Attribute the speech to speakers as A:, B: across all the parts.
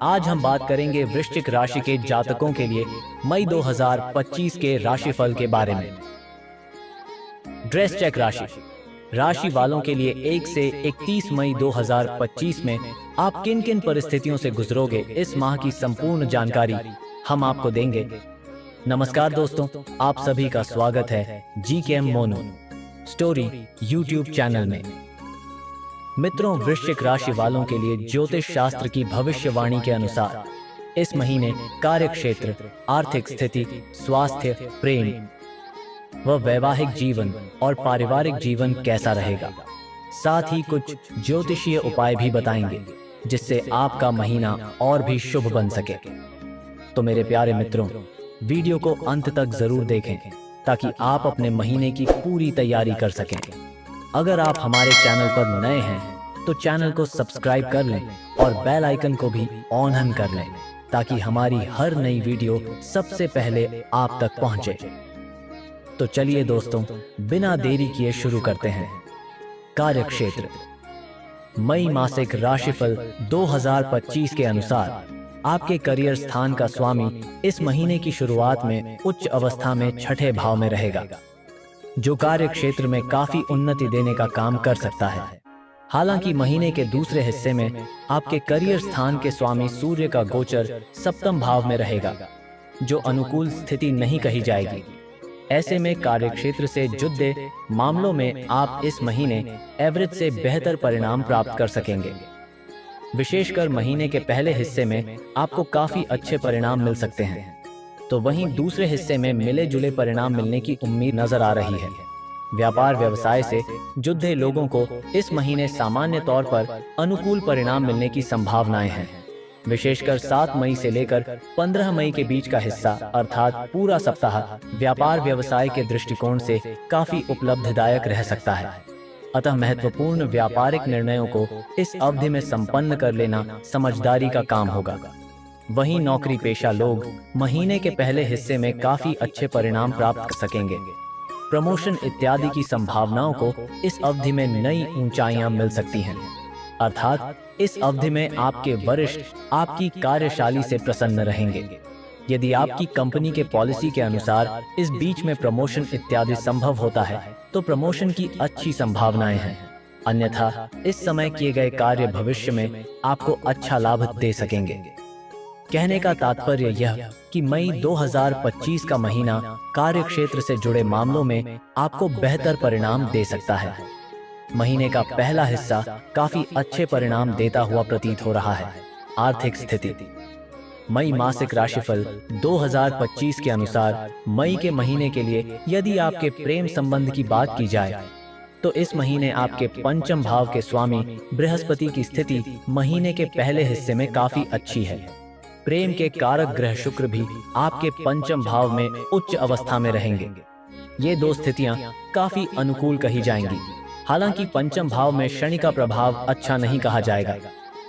A: आज हम बात करेंगे वृश्चिक राशि के जातकों के लिए मई 2025 के राशिफल के बारे में। ड्रेस चेक राशि वालों के लिए 1 से 31 मई 2025 में आप किन किन परिस्थितियों से गुजरोगे, इस माह की संपूर्ण जानकारी हम आपको देंगे। नमस्कार दोस्तों, आप सभी का स्वागत है GKM mono story YouTube channel में। मित्रों, वृश्चिक राशि वालों के लिए ज्योतिष शास्त्र की भविष्यवाणी के अनुसार इस महीने कार्य क्षेत्र, आर्थिक स्थिति, स्वास्थ्य, प्रेम व वैवाहिक जीवन और पारिवारिक जीवन कैसा रहेगा। साथ ही कुछ ज्योतिषीय उपाय भी बताएंगे जिससे आपका महीना और भी शुभ बन सके। तो मेरे प्यारे मित्रों, वीडियो को अंत तक जरूर देखें ताकि आप अपने महीने की पूरी तैयारी कर सकें। अगर आप हमारे चैनल पर नए हैं तो चैनल को सब्सक्राइब कर लें और बेल आइकन को भी ऑन कर लें ताकि हमारी हर नई वीडियो सबसे पहले आप तक पहुंचे। तो चलिए दोस्तों, बिना देरी किए शुरू करते हैं। कार्यक्षेत्र। मई मासिक राशिफल 2025 के अनुसार आपके करियर स्थान का स्वामी इस महीने की शुरुआत में उच्च अवस्था में छठे भाव में रहेगा, जो कार्य क्षेत्र में काफी उन्नति देने का काम कर सकता है। हालांकि महीने के दूसरे हिस्से में आपके करियर स्थान के स्वामी सूर्य का गोचर सप्तम भाव में रहेगा, जो अनुकूल स्थिति नहीं कही जाएगी। ऐसे में कार्यक्षेत्र से जुड़े मामलों में आप इस महीने एवरेज से बेहतर परिणाम प्राप्त कर सकेंगे। विशेषकर महीने के पहले हिस्से में आपको काफी अच्छे परिणाम मिल सकते हैं, तो वहीं दूसरे हिस्से में मिले जुले परिणाम मिलने की उम्मीद नजर आ रही है। व्यापार व्यवसाय से जुड़े लोगों को इस महीने सामान्य तौर पर अनुकूल परिणाम मिलने की संभावनाएं हैं। विशेषकर 7 मई से लेकर 15 मई के बीच का हिस्सा अर्थात पूरा सप्ताह व्यापार व्यवसाय के दृष्टिकोण से काफी उपलब्धिदायक रह सकता है। अतः महत्वपूर्ण व्यापारिक निर्णयों को इस अवधि में संपन्न कर लेना समझदारी का काम होगा। वहीं नौकरी पेशा लोग महीने के पहले हिस्से में काफी अच्छे परिणाम प्राप्त कर सकेंगे। प्रमोशन इत्यादि की संभावनाओं को इस अवधि में नई ऊंचाइयां मिल सकती हैं, अर्थात इस अवधि में आपके वरिष्ठ आपकी कार्यशैली से प्रसन्न रहेंगे। यदि आपकी कंपनी के पॉलिसी के अनुसार इस बीच में प्रमोशन इत्यादि संभव होता है तो प्रमोशन की अच्छी संभावनाएं हैं। अन्यथा इस समय किए गए कार्य भविष्य में आपको अच्छा लाभ दे सकेंगे। कहने का तात्पर्य यह कि मई 2025 का महीना कार्यक्षेत्र से जुड़े मामलों में आपको बेहतर परिणाम दे सकता है। महीने का पहला हिस्सा काफी अच्छे परिणाम देता हुआ प्रतीत हो रहा है। आर्थिक स्थिति। मई मासिक राशिफल 2025 के अनुसार मई के महीने के लिए यदि आपके प्रेम संबंध की बात की जाए तो इस महीने आपके पंचम भाव के स्वामी बृहस्पति की स्थिति महीने के पहले हिस्से में काफी अच्छी है। प्रेम के कारक ग्रह शुक्र भी आपके पंचम भाव में उच्च अवस्था में रहेंगे। ये दो स्थितियां काफी अनुकूल कही जाएंगी। हालांकि पंचम भाव में शनि का प्रभाव अच्छा नहीं कहा जाएगा।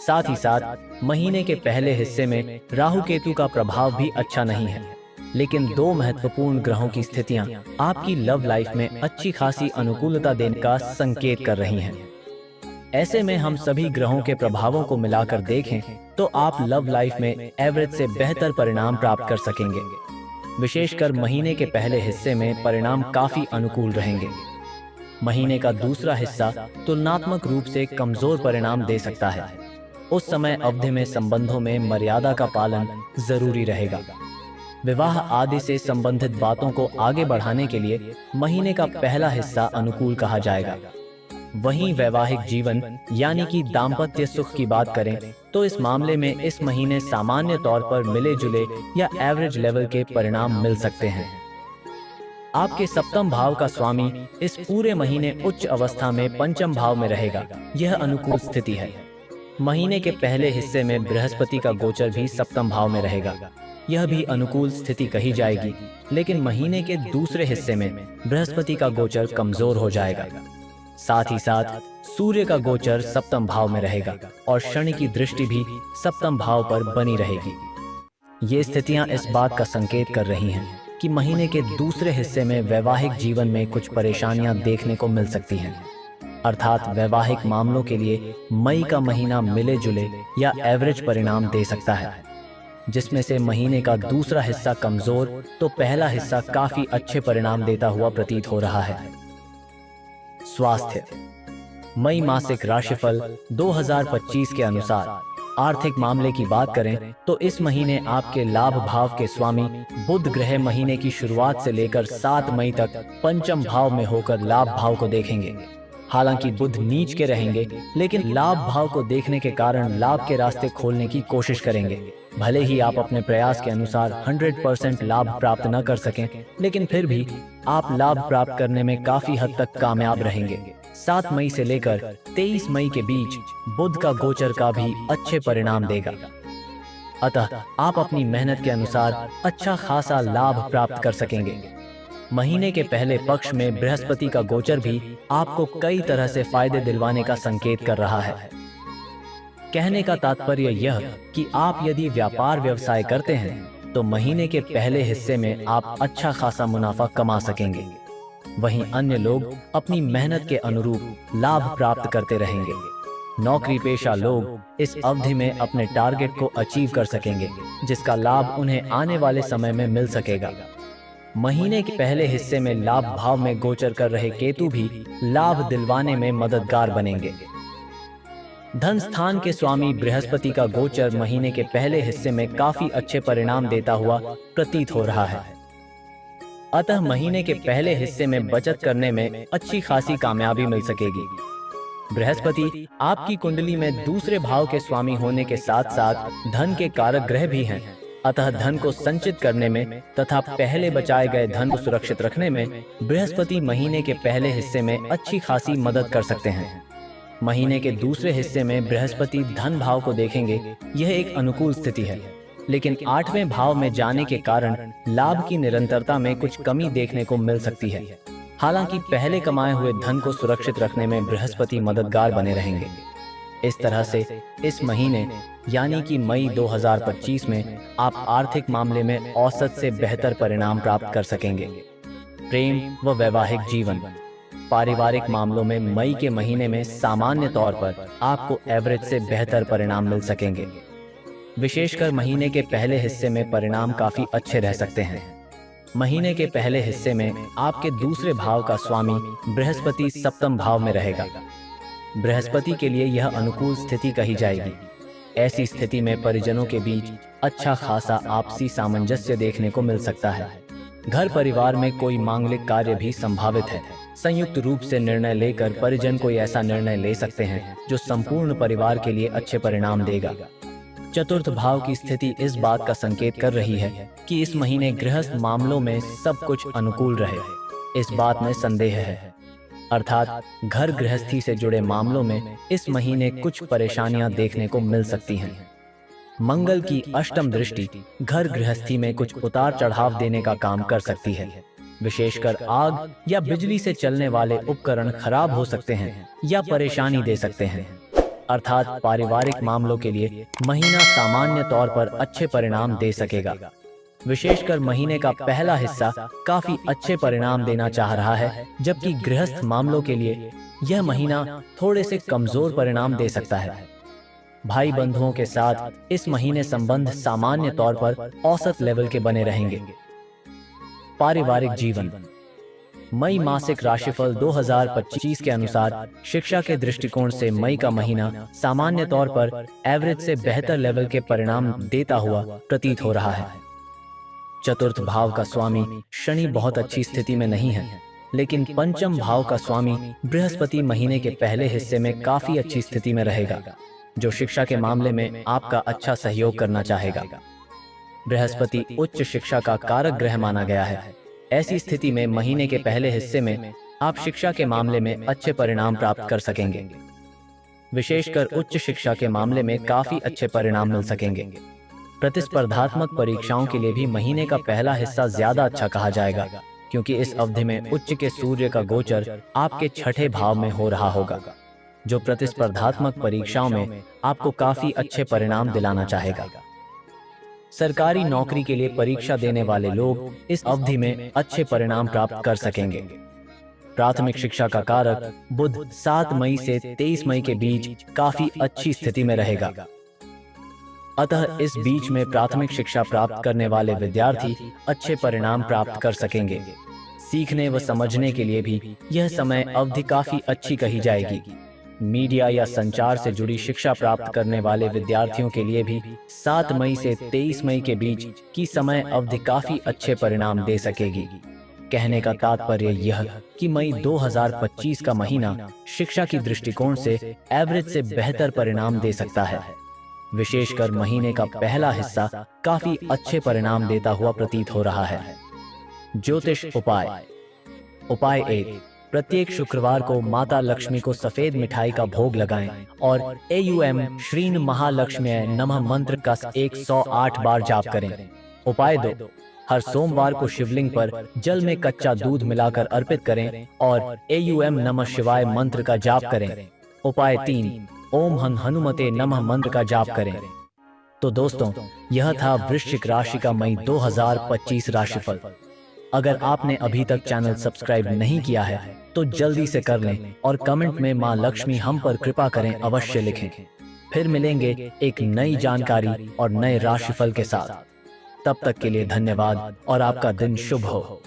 A: साथ ही साथ महीने के पहले हिस्से में राहु केतु का प्रभाव भी अच्छा नहीं है। लेकिन दो महत्वपूर्ण ग्रहों की स्थितियां आपकी लव लाइफ में अच्छी खासी अनुकूलता देने का संकेत कर रही हैं। ऐसे में हम सभी ग्रहों के प्रभावों को मिलाकर देखें तो आप लव लाइफ में एवरेज से बेहतर परिणाम प्राप्त कर सकेंगे। विशेषकर महीने के पहले हिस्से में परिणाम काफी अनुकूल रहेंगे। महीने का दूसरा हिस्सा तुलनात्मक रूप से कमजोर परिणाम दे सकता है। उस समय अवधि में संबंधों में मर्यादा का पालन जरूरी रहेगा। विवाह आदि से संबंधित बातों को आगे बढ़ाने के लिए महीने का पहला हिस्सा अनुकूल कहा जाएगा। वहीं वैवाहिक जीवन यानी कि दाम्पत्य सुख की बात करें तो इस मामले में इस महीने सामान्य तौर पर मिले जुले या एवरेज लेवल के परिणाम मिल सकते हैं। आपके सप्तम भाव का स्वामी इस पूरे महीने उच्च अवस्था में पंचम भाव में रहेगा। यह अनुकूल स्थिति है। महीने के पहले हिस्से में बृहस्पति का गोचर भी सप्तम भाव में रहेगा। यह भी अनुकूल स्थिति कही जाएगी। लेकिन महीने के दूसरे हिस्से में बृहस्पति का गोचर कमजोर हो जाएगा। साथ ही साथ सूर्य का गोचर सप्तम भाव में रहेगा और शनि की दृष्टि भी सप्तम भाव पर बनी रहेगी। ये स्थितियां इस बात का संकेत कर रही हैं कि महीने के दूसरे हिस्से में वैवाहिक जीवन में कुछ परेशानियां देखने को मिल सकती हैं। अर्थात वैवाहिक मामलों के लिए मई का महीना मिले जुले या एवरेज परिणाम दे सकता है, जिसमें से महीने का दूसरा हिस्सा कमजोर तो पहला हिस्सा काफी अच्छे परिणाम देता हुआ प्रतीत हो रहा है। स्वास्थ्य। मई मासिक राशिफल 2025 के अनुसार आर्थिक मामले की बात करें तो इस महीने आपके लाभ भाव के स्वामी बुध ग्रह महीने की शुरुआत से लेकर 7 मई तक पंचम भाव में होकर लाभ भाव को देखेंगे। हालांकि बुध नीच के रहेंगे, लेकिन लाभ भाव को देखने के कारण लाभ के रास्ते खोलने की कोशिश करेंगे। भले ही आप अपने प्रयास के अनुसार 100% लाभ प्राप्त न कर सकें, लेकिन फिर भी आप लाभ प्राप्त करने में काफी हद तक कामयाब रहेंगे। 7 मई से लेकर 23 मई के बीच बुध का गोचर का भी अच्छे परिणाम देगा। अतः आप अपनी मेहनत के अनुसार अच्छा खासा लाभ प्राप्त कर सकेंगे। महीने के पहले पक्ष में बृहस्पति का गोचर भी आपको कई तरह से फायदे दिलवाने का संकेत कर रहा है। कहने का तात्पर्य यह कि आप यदि व्यापार व्यवसाय करते हैं तो महीने के पहले हिस्से में आप अच्छा खासा मुनाफा कमा सकेंगे। वहीं अन्य लोग अपनी मेहनत के अनुरूप लाभ प्राप्त करते रहेंगे। नौकरी पेशा लोग इस अवधि में अपने टारगेट को अचीव कर सकेंगे, जिसका लाभ उन्हें आने वाले समय में मिल सकेगा। महीने के पहले हिस्से में लाभ भाव में गोचर कर रहे केतु भी लाभ दिलवाने में मददगार बनेंगे। धन स्थान के स्वामी बृहस्पति का गोचर महीने के पहले हिस्से में काफी अच्छे परिणाम देता हुआ प्रतीत हो रहा है। अतः महीने के पहले हिस्से में बचत करने में अच्छी खासी कामयाबी मिल सकेगी। बृहस्पति आपकी कुंडली में दूसरे भाव के स्वामी होने के साथ साथ धन के कारक ग्रह भी हैं। अतः धन को संचित करने में तथा पहले बचाए गए धन को सुरक्षित रखने में बृहस्पति महीने के पहले हिस्से में अच्छी खासी मदद कर सकते हैं। महीने के दूसरे हिस्से में बृहस्पति धन भाव को देखेंगे। यह एक अनुकूल स्थिति है, लेकिन 8वें भाव में जाने के कारण लाभ की निरंतरता में कुछ कमी देखने को मिल सकती है। हालांकि पहले कमाए हुए धन को सुरक्षित रखने में बृहस्पति मददगार बने रहेंगे। इस तरह से इस महीने यानी कि मई 2025 में आप आर्थिक मामले में औसत से बेहतर परिणाम प्राप्त कर सकेंगे। प्रेम व वैवाहिक जीवन। पारिवारिक मामलों में मई के महीने में सामान्य तौर पर आपको एवरेज से बेहतर परिणाम मिल सकेंगे। विशेषकर महीने के पहले हिस्से में परिणाम काफी अच्छे रह सकते हैं। महीने के पहले हिस्से में आपके दूसरे भाव का स्वामी बृहस्पति सप्तम भाव में रहेगा। बृहस्पति के लिए यह अनुकूल स्थिति कही जाएगी। ऐसी स्थिति में परिजनों के बीच अच्छा खासा आपसी सामंजस्य देखने को मिल सकता है। घर परिवार में कोई मांगलिक कार्य भी संभावित है। संयुक्त रूप से निर्णय लेकर परिजन कोई ऐसा निर्णय ले सकते हैं जो संपूर्ण परिवार के लिए अच्छे परिणाम देगा। चतुर्थ भाव की स्थिति इस बात का संकेत कर रही है कि इस महीने गृहस्थ मामलों में सब कुछ अनुकूल रहे। इस बात में संदेह है, अर्थात घर गृहस्थी से जुड़े मामलों में इस महीने कुछ परेशानियां देखने को मिल सकती हैं। मंगल की अष्टम दृष्टि घर गृहस्थी में कुछ उतार चढ़ाव देने का काम कर सकती है। विशेषकर आग या बिजली से चलने वाले उपकरण खराब हो सकते हैं या परेशानी दे सकते हैं। अर्थात पारिवारिक मामलों के लिए महीना सामान्य तौर पर अच्छे परिणाम दे सकेगा। विशेषकर महीने का पहला हिस्सा काफी अच्छे परिणाम देना चाह रहा है, जबकि गृहस्थ मामलों के लिए यह महीना थोड़े से कमजोर परिणाम दे सकता है। भाई बंधुओं के साथ इस महीने संबंध सामान्य तौर पर औसत लेवल के बने रहेंगे। पारिवारिक जीवन। मई मासिक राशिफल 2025 के अनुसार शिक्षा के दृष्टिकोण से मई का महीना सामान्य तौर पर एवरेज से बेहतर लेवल के परिणाम देता हुआ प्रतीत हो रहा है। चतुर्थ भाव का स्वामी शनि बहुत अच्छी स्थिति में नहीं है, लेकिन पंचम भाव का स्वामी बृहस्पति महीने के पहले हिस्से में काफी अच्छी स्थिति में रहेगा, जो शिक्षा के मामले में आपका अच्छा सहयोग करना चाहेगा। बृहस्पति उच्च शिक्षा का कारक ग्रह माना गया है। ऐसी स्थिति में महीने के पहले हिस्से में आप शिक्षा के मामले में अच्छे परिणाम प्राप्त कर सकेंगे। विशेषकर उच्च शिक्षा के मामले में काफी अच्छे परिणाम मिल सकेंगे। प्रतिस्पर्धात्मक परीक्षाओं के लिए भी महीने का पहला हिस्सा ज्यादा अच्छा कहा जाएगा, क्योंकि इस अवधि में उच्च के सूर्य का गोचर आपके छठे भाव में हो रहा होगा, जो प्रतिस्पर्धात्मक परीक्षाओं में आपको काफी अच्छे परिणाम दिलाना चाहेगा। सरकारी नौकरी के लिए परीक्षा देने वाले लोग इस अवधि में अच्छे परिणाम प्राप्त कर सकेंगे। प्राथमिक शिक्षा का कारक बुध 7 मई से 23 मई के बीच काफी अच्छी स्थिति में रहेगा। अतः इस बीच में प्राथमिक शिक्षा प्राप्त करने वाले विद्यार्थी अच्छे परिणाम प्राप्त कर सकेंगे। सीखने व समझने के लिए भी यह समय अवधि काफी अच्छी कही जाएगी। मीडिया या संचार से जुड़ी शिक्षा प्राप्त करने वाले विद्यार्थियों के लिए भी 7 मई से 23 मई के बीच की समय अवधि काफी अच्छे परिणाम दे सकेगी। कहने का तात्पर्य यह कि मई 2025 का महीना शिक्षा की दृष्टिकोण से एवरेज से बेहतर परिणाम दे सकता है। विशेषकर महीने का पहला हिस्सा काफी अच्छे परिणाम देता हुआ प्रतीत हो रहा है। ज्योतिष उपाय। उपाय 1, प्रत्येक शुक्रवार को माता लक्ष्मी को सफेद मिठाई का भोग लगाएं और AUM श्रीन महालक्ष्म्यै नमः मंत्र का 108 बार जाप करें। उपाय 2, हर सोमवार को शिवलिंग पर जल में कच्चा दूध मिलाकर अर्पित करें और AUM नमः शिवाय मंत्र का जाप करें। उपाय 3, ओम हन हनुमते नमः मंत्र का जाप करें। तो दोस्तों, यह था वृश्चिक राशि का मई 2025 राशिफल। अगर आपने अभी तक चैनल सब्सक्राइब नहीं किया है तो जल्दी से कर लें और कमेंट में मां लक्ष्मी हम पर कृपा करें अवश्य लिखें। फिर मिलेंगे एक नई जानकारी और नए राशिफल के साथ। तब तक के लिए धन्यवाद और आपका दिन शुभ हो।